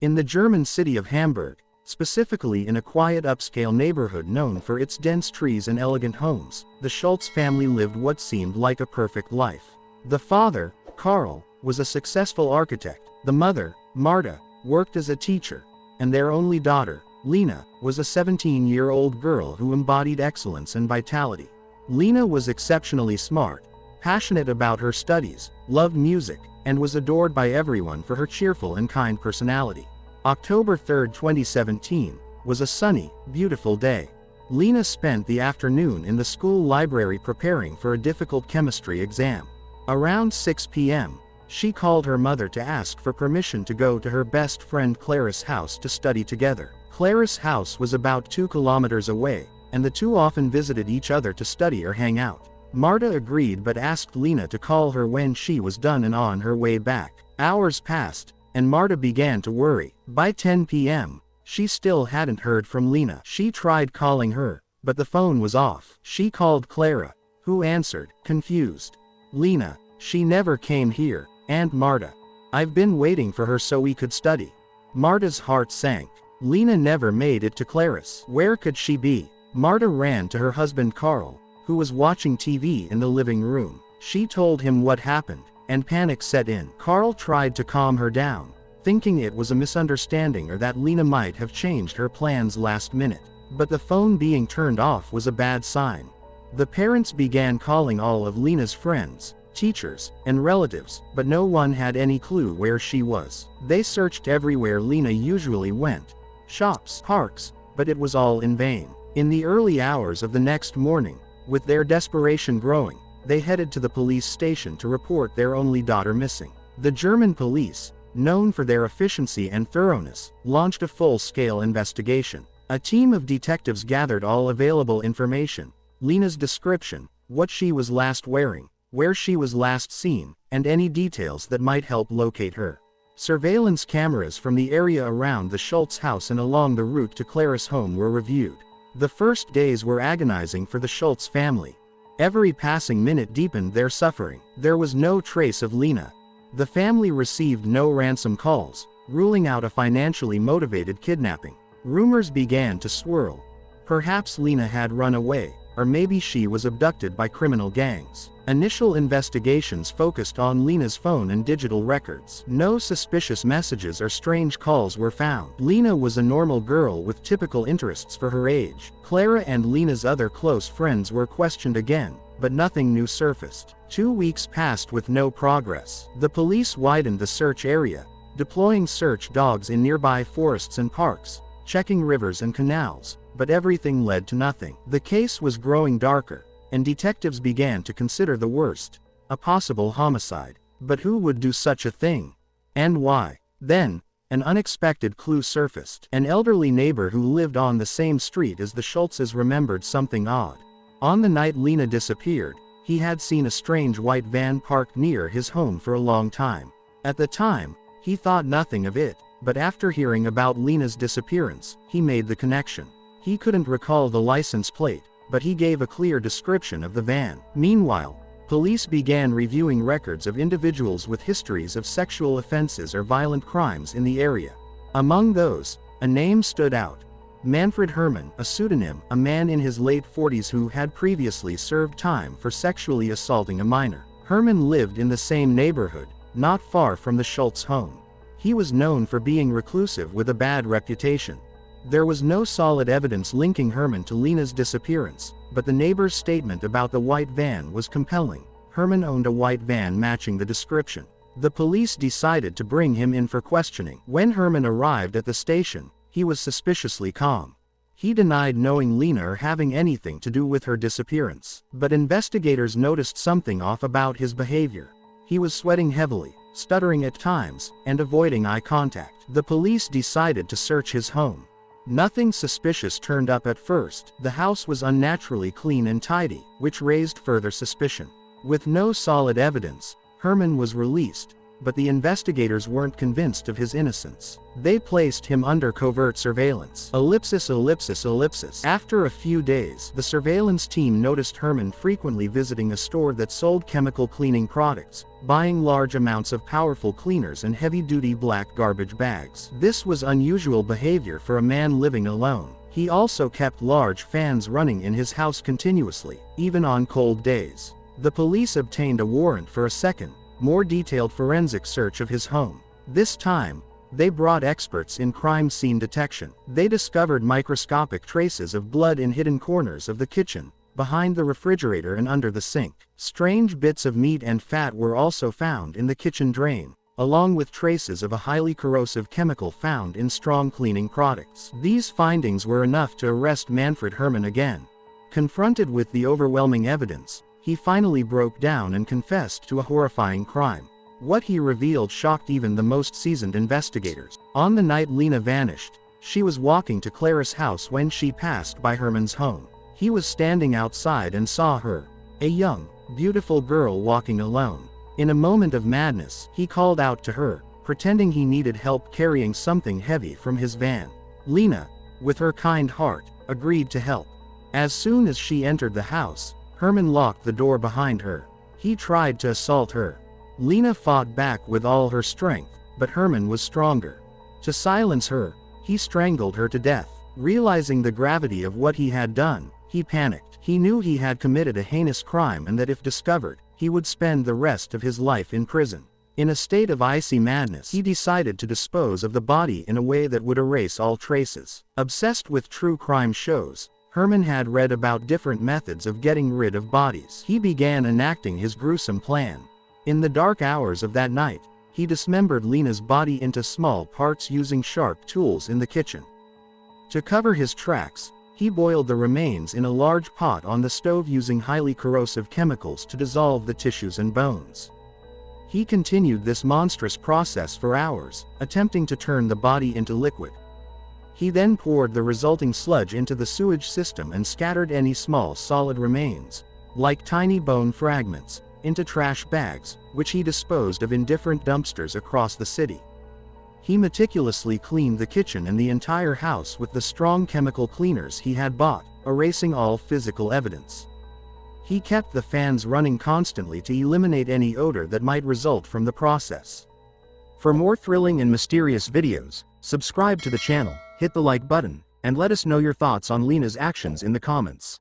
In the German city of Hamburg, specifically in a quiet upscale neighborhood known for its dense trees and elegant homes, the Schultz family lived what seemed like a perfect life. The father, Karl, was a successful architect, the mother, Marta, worked as a teacher, and their only daughter, Lina, was a 17-year-old girl who embodied excellence and vitality. Lina was exceptionally smart, passionate about her studies, loved music, and was adored by everyone for her cheerful and kind personality. October 3, 2017, was a sunny, beautiful day. Lina spent the afternoon in the school library preparing for a difficult chemistry exam. Around 6 p.m., she called her mother to ask for permission to go to her best friend Clara's house to study together. Clara's house was about 2 kilometers away, and the two often visited each other to study or hang out. Marta agreed but asked Lina to call her when she was done and on her way back. Hours passed, and Marta began to worry. By 10 p.m., she still hadn't heard from Lina. She tried calling her, but the phone was off. She called Clara, who answered, confused. Lina, she never came here, and Marta. I've been waiting for her so we could study. Marta's heart sank. Lina never made it to Clara's. Where could she be? Marta ran to her husband Karl, who was watching TV in the living room. She told him what happened, and panic set in. Karl tried to calm her down, thinking it was a misunderstanding or that Lina might have changed her plans last minute. But the phone being turned off was a bad sign. The parents began calling all of Lina's friends, teachers, and relatives, but no one had any clue where she was. They searched everywhere Lina usually went, shops, parks, but it was all in vain. In the early hours of the next morning, with their desperation growing, they headed to the police station to report their only daughter missing. The German police, known for their efficiency and thoroughness, launched a full-scale investigation. A team of detectives gathered all available information: Lina's description, what she was last wearing, where she was last seen, and any details that might help locate her. Surveillance cameras from the area around the Schultz house and along the route to Clara's home were reviewed. The first days were agonizing for the Schultz family. Every passing minute deepened their suffering. There was no trace of Lina. The family received no ransom calls, ruling out a financially motivated kidnapping. Rumors began to swirl. Perhaps Lina had run away, or maybe she was abducted by criminal gangs. Initial investigations focused on Lina's phone and digital records. No suspicious messages or strange calls were found. Lina was a normal girl with typical interests for her age. Clara and Lina's other close friends were questioned again, but nothing new surfaced. 2 weeks passed with no progress. The police widened the search area, deploying search dogs in nearby forests and parks, checking rivers and canals, but everything led to nothing. The case was growing darker, and detectives began to consider the worst: a possible homicide. But who would do such a thing? And why? Then, an unexpected clue surfaced. An elderly neighbor who lived on the same street as the Schultzes remembered something odd. On the night Lina disappeared, he had seen a strange white van parked near his home for a long time. At the time, he thought nothing of it, but after hearing about Lina's disappearance, he made the connection. He couldn't recall the license plate, but he gave a clear description of the van. Meanwhile, police began reviewing records of individuals with histories of sexual offenses or violent crimes in the area. Among those, a name stood out: Manfred Herrmann, a pseudonym, a man in his late 40s who had previously served time for sexually assaulting a minor. Herrmann lived in the same neighborhood, not far from the Schultz home. He was known for being reclusive with a bad reputation. There was no solid evidence linking Herrmann to Lina's disappearance, but the neighbor's statement about the white van was compelling. Herrmann owned a white van matching the description. The police decided to bring him in for questioning. When Herrmann arrived at the station, he was suspiciously calm. He denied knowing Lina or having anything to do with her disappearance. But investigators noticed something off about his behavior. He was sweating heavily, stuttering at times, and avoiding eye contact. The police decided to search his home. Nothing suspicious turned up at first. The house was unnaturally clean and tidy, which raised further suspicion. With no solid evidence, Herrmann was released, but the investigators weren't convinced of his innocence. They placed him under covert surveillance. After a few days, the surveillance team noticed Herrmann frequently visiting a store that sold chemical cleaning products, buying large amounts of powerful cleaners and heavy-duty black garbage bags. This was unusual behavior for a man living alone. He also kept large fans running in his house continuously, even on cold days. The police obtained a warrant for a second, more detailed forensic search of his home. This time, they brought experts in crime scene detection. They discovered microscopic traces of blood in hidden corners of the kitchen, behind the refrigerator and under the sink. Strange bits of meat and fat were also found in the kitchen drain, along with traces of a highly corrosive chemical found in strong cleaning products. These findings were enough to arrest Manfred Herrmann again. Confronted with the overwhelming evidence, he finally broke down and confessed to a horrifying crime. What he revealed shocked even the most seasoned investigators. On the night Lina vanished, she was walking to Clara's house when she passed by Herrmann's home. He was standing outside and saw her, a young, beautiful girl walking alone. In a moment of madness, he called out to her, pretending he needed help carrying something heavy from his van. Lina, with her kind heart, agreed to help. As soon as she entered the house, Herrmann locked the door behind her. He tried to assault her. Lina fought back with all her strength, but Herrmann was stronger. To silence her, he strangled her to death. Realizing the gravity of what he had done, he panicked. He knew he had committed a heinous crime and that if discovered, he would spend the rest of his life in prison. In a state of icy madness, he decided to dispose of the body in a way that would erase all traces. Obsessed with true crime shows, Herrmann had read about different methods of getting rid of bodies. He began enacting his gruesome plan. In the dark hours of that night, he dismembered Lina's body into small parts using sharp tools in the kitchen. To cover his tracks, he boiled the remains in a large pot on the stove using highly corrosive chemicals to dissolve the tissues and bones. He continued this monstrous process for hours, attempting to turn the body into liquid. He then poured the resulting sludge into the sewage system and scattered any small solid remains, like tiny bone fragments, into trash bags, which he disposed of in different dumpsters across the city. He meticulously cleaned the kitchen and the entire house with the strong chemical cleaners he had bought, erasing all physical evidence. He kept the fans running constantly to eliminate any odor that might result from the process. For more thrilling and mysterious videos, subscribe to the channel, hit the like button, and let us know your thoughts on Lina's actions in the comments.